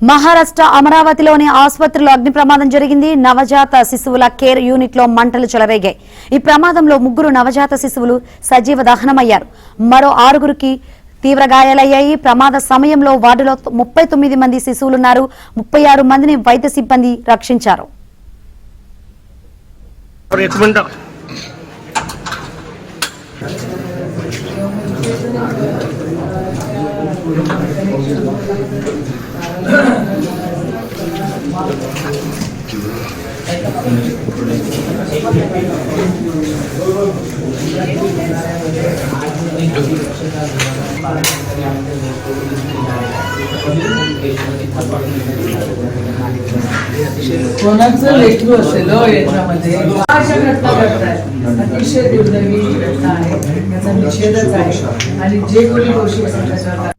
మహారాష్ట్ర అమరావతిలోని ఆసుపత్రిలో అగ్ని ప్రమాదం జరిగింది. నవజాత శిశువుల కేర్ యూనిట్ లో మంటలు చెలరేగాయి. ఈ ప్రమాదంలో 3 నవజాత శిశువులు సజీవ దహనమయ్యారు. మరో 6గురికి తీవ్ర గాయాలయ్యాయి. ప్రమాద సమయంలో వార్డులో 39 మంది శిశువులున్నారు. 36 మందిని వైద్య సిబ్బంది రక్షించారు. कोणाचं लेकरू असेल याच्यामध्ये अशा घटना घडतात. अतिशय दुर्दैवी घटना आहे, याचा निषेधच आहे आणि जे कोणी दोषी असेल त्याच्यावर